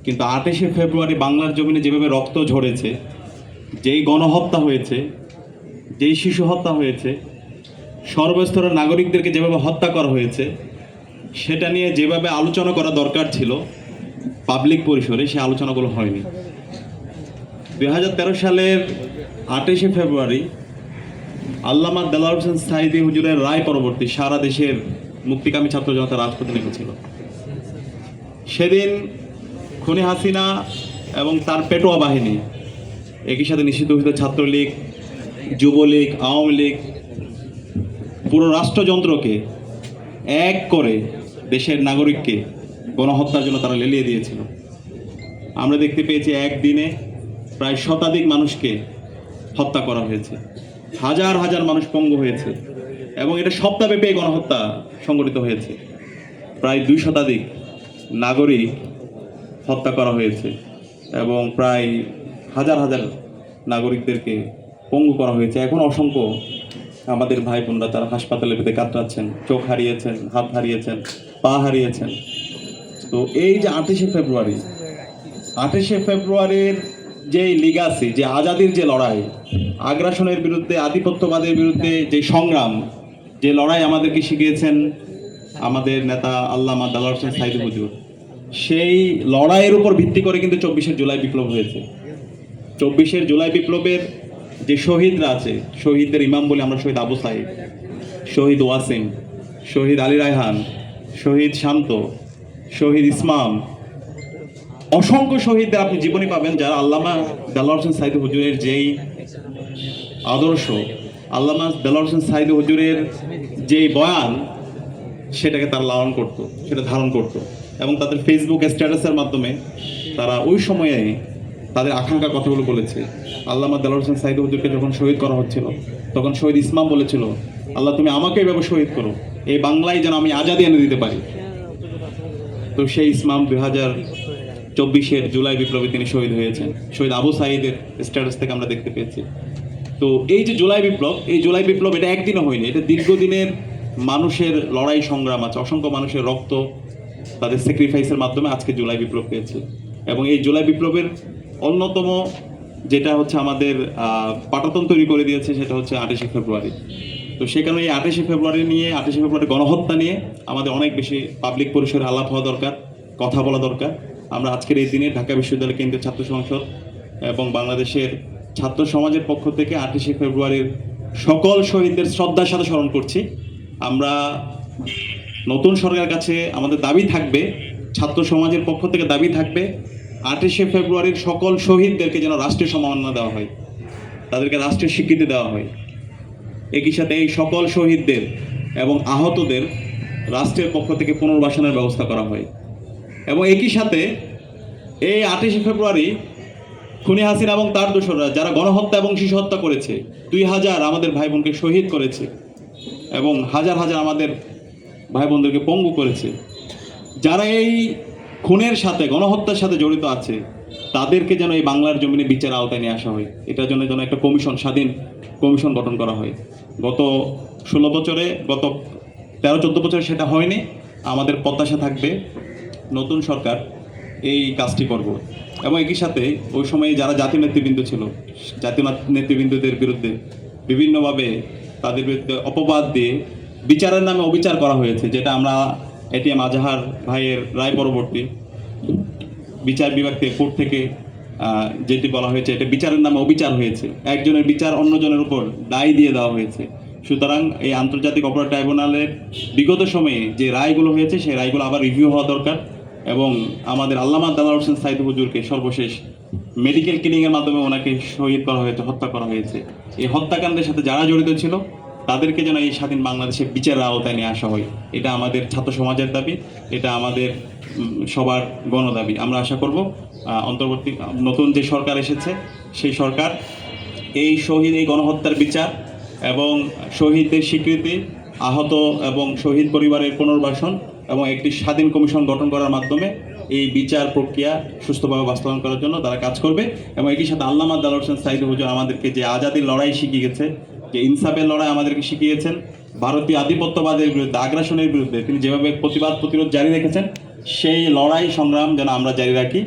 কিন্তু 28শে ফেব্রুয়ারি বাংলার জমিনে যেভাবে রক্ত ঝরেছে, যেই গণহত্যা হয়েছে, যেই শিশু হত্যা হয়েছে, সর্বস্তরের নাগরিকদেরকে যেভাবে হত্যা করা হয়েছে, সেটা নিয়ে যেভাবে আলোচনা করা দরকার ছিল পাবলিক পরিসরে, সে আলোচনাগুলো হয়নি। 2013 সালের 28শে ফেব্রুয়ারি আল্লামা দেলোয়ার হোসেন সাঈদী হুজুরের রায় পরবর্তী সারা দেশের মুক্তিকামী ছাত্র জনতা রাজপথে নেমেছিল। সেদিন খুনি হাসিনা এবং তার পেটোয়া বাহিনী, একই সাথে নিষিদ্ধ ঘোষিত ছাত্রলীগ, যুবলীগ, আওয়ামী লীগ, পুরো রাষ্ট্রযন্ত্রকে এক করে দেশের নাগরিককে গণহত্যার জন্য তারা লেলিয়ে দিয়েছিল। আমরা দেখতে পেয়েছি একদিনে প্রায় শতাধিক মানুষকে হত্যা করা হয়েছে, হাজার হাজার মানুষ পঙ্গু হয়েছে, এবং এটা সপ্তাহব্যাপী গণহত্যা সংগঠিত হয়েছে। প্রায় 2 শতাধিক নাগরিক হত্যা করা হয়েছে এবং প্রায় হাজার হাজার নাগরিকদেরকে পঙ্গু করা হয়েছে। এখন অসংখ্য আমাদের ভাই বোনরা তারা হাসপাতালে পেতে কাতরাচ্ছেন, চোখ হারিয়েছেন, হাত হারিয়েছেন, পা হারিয়েছেন। তো এই যে 28শে ফেব্রুয়ারির যে লিগাসি, যে আজাদির যে লড়াই, আগ্রাসনের বিরুদ্ধে, আধিপত্যবাদের বিরুদ্ধে যে সংগ্রাম, যে লড়াই আমাদেরকে শিখিয়েছেন আমাদের নেতা আল্লামা দেলোয়ার হোসেন সাঈদী হুজুর, সেই লড়াইয়ের উপর ভিত্তি করে কিন্তু 24শে জুলাই বিপ্লব হয়েছে। 24শে জুলাই বিপ্লবের যে শহীদরা আছে, শহীদদের ইমাম বলে আমরা শহীদ আবু সাঈদ, শহীদ ওয়াসিম, শহীদ আলী রায়হান, শহীদ শান্ত, শহীদ ইসমাম, অসংখ্য শহীদদের আপনি জীবনী পাবেন যারা আল্লামা দেলোয়ার হোসেন সাঈদী হুজুরের যেই আদর্শ, আল্লামা দেলোয়ার হোসেন সাঈদী হুজুরের যেই বয়ান, সেটাকে তারা লালন করতো, সেটা ধারণ করতো, এবং তাদের ফেসবুক স্ট্যাটাসের মাধ্যমে তারা ওই সময়ে তাদের আকাঙ্ক্ষার কথাগুলো বলেছে। আল্লামা দেলোয়ার হোসেন সাঈদী হুজুরকে যখন শহীদ করা হচ্ছিল, তখন শহীদ ইসমাম বলেছিল, আল্লাহ তুমি আমাকে এভাবে শহীদ করো, এই বাংলায় যেন আমি আজাদি এনে দিতে পারি। তো সেই ইসমাম 2024-এর জুলাই বিপ্লবে তিনি শহীদ হয়েছেন। শহীদ আবু সাঈদের স্ট্যাটাস থেকে আমরা দেখতে পেয়েছি। তো এই যে জুলাই বিপ্লব, এই জুলাই বিপ্লব এটা একদিনও হয়নি, এটা দীর্ঘদিনের মানুষের লড়াই সংগ্রাম আছে, অসংখ্য মানুষের রক্ত, তাদের স্যাক্রিফাইসের মাধ্যমে আজকে জুলাই বিপ্লব পেয়েছে। এবং এই জুলাই বিপ্লবের অন্যতম যেটা হচ্ছে আমাদের পাটাতন তৈরি করে দিয়েছে, সেটা হচ্ছে 28শে ফেব্রুয়ারি। তো সেই কারণে এই 28শে ফেব্রুয়ারি নিয়ে, 28শে ফেব্রুয়ারি গণহত্যা নিয়ে আমাদের অনেক বেশি পাবলিক পরিসরে আলাপ হওয়া দরকার, কথা বলা দরকার। আমরা আজকের এই দিনে ঢাকা বিশ্ববিদ্যালয় কেন্দ্রীয় ছাত্র সংসদ এবং বাংলাদেশের ছাত্র সমাজের পক্ষ থেকে 28শে ফেব্রুয়ারির সকল শহীদদের শ্রদ্ধার সাথে স্মরণ করছি। আমরা নতুন সরকারের কাছে আমাদের দাবি থাকবে, ছাত্র সমাজের পক্ষ থেকে দাবি থাকবে, 28শে ফেব্রুয়ারির সকল শহীদদেরকে যেন রাষ্ট্রীয় সম্মাননা দেওয়া হয়, তাদেরকে রাষ্ট্রীয় স্বীকৃতি দেওয়া হয়। একই সাথে এই সকল শহীদদের এবং আহতদের রাষ্ট্রের পক্ষ থেকে পুনর্বাসনের ব্যবস্থা করা হয়। এবং একই সাথে এই 28শে ফেব্রুয়ারি খুনি হাসিনা এবং তার দোসররা যারা গণহত্যা এবং শিশু হত্যা করেছে, 2000 আমাদের ভাই বোনকে শহীদ করেছে এবং হাজার হাজার আমাদের ভাই বোনদেরকে পঙ্গু করেছে, যারা এই খুনের সাথে, গণহত্যার সাথে জড়িত আছে, তাদেরকে যেন এই বাংলার জমিনে বিচার আওতায় নিয়ে আসা হয়। এটার জন্য যেন একটা কমিশন, স্বাধীন কমিশন গঠন করা হয়। গত 16 বছরে, গত 13-14 বছরে সেটা হয়নি। আমাদের প্রত্যাশা থাকবে নতুন সরকার এই কাজটি করবে। এবং একই সাথে ওই সময়ে যারা জাতীয় নেতৃবৃন্দ ছিল, জাতীয় নেতৃবৃন্দদের বিরুদ্ধে বিভিন্নভাবে তাদের বিরুদ্ধে অপবাদ দিয়ে বিচারের নামে অবিচার করা হয়েছে, যেটা আমরা এটিএম আজহার ভাইয়ের রায় পরবর্তী বিচার বিভাগ থেকে, কোর্ট থেকে যেটি বলা হয়েছে, এটা বিচারের নামে অবিচার হয়েছে, একজনের বিচার অন্যজনের উপর দায় দিয়ে দেওয়া হয়েছে। সুতরাং এই আন্তর্জাতিক অপরাধ ট্রাইব্যুনালের বিগত সময়ে যে রায়গুলো হয়েছে, সেই রায়গুলো আবার রিভিউ হওয়া দরকার। এবং আমাদের আল্লামা দেলোয়ার হোসেন সাঈদী হুজুরকে সর্বশেষ মেডিকেল ক্লিনিকের মাধ্যমে ওনাকে শহীদ করা হয়েছে, হত্যা করা হয়েছে। এই হত্যাকাণ্ডের সাথে যারা জড়িত ছিল, তাদেরকে যেন এই স্বাধীন বাংলাদেশে বিচারের আওতায় নিয়ে আসা হয়। এটা আমাদের ছাত্র সমাজের দাবি, এটা আমাদের সবার গণদাবি। আমরা আশা করব অন্তর্বর্তী নতুন যে সরকার এসেছে, সেই সরকার এই শহীদ, এই গণহত্যার বিচার এবং শহীদদের স্বীকৃতি, আহত এবং শহীদ পরিবারের পুনর্বাসন এবং একটি স্বাধীন কমিশন গঠন করার মাধ্যমে এই বিচার প্রক্রিয়া সুস্থভাবে বাস্তবায়ন করার জন্য তারা কাজ করবে। এবং একই সাথে আল্লামা দেলোয়ার হোসেন সাঈদী হুজুর আমাদেরকে যে আজাদির লড়াই শিখিয়ে গেছে, যে ইনসাফের লড়াই আমাদেরকে শিখিয়েছেন, ভারতীয় আধিপত্যবাদের বিরুদ্ধে, আগ্রাসনের বিরুদ্ধে তিনি যেভাবে প্রতিবাদ প্রতিরোধ জারি রেখেছেন, সেই লড়াই সংগ্রাম যেন আমরা জারি রাখি।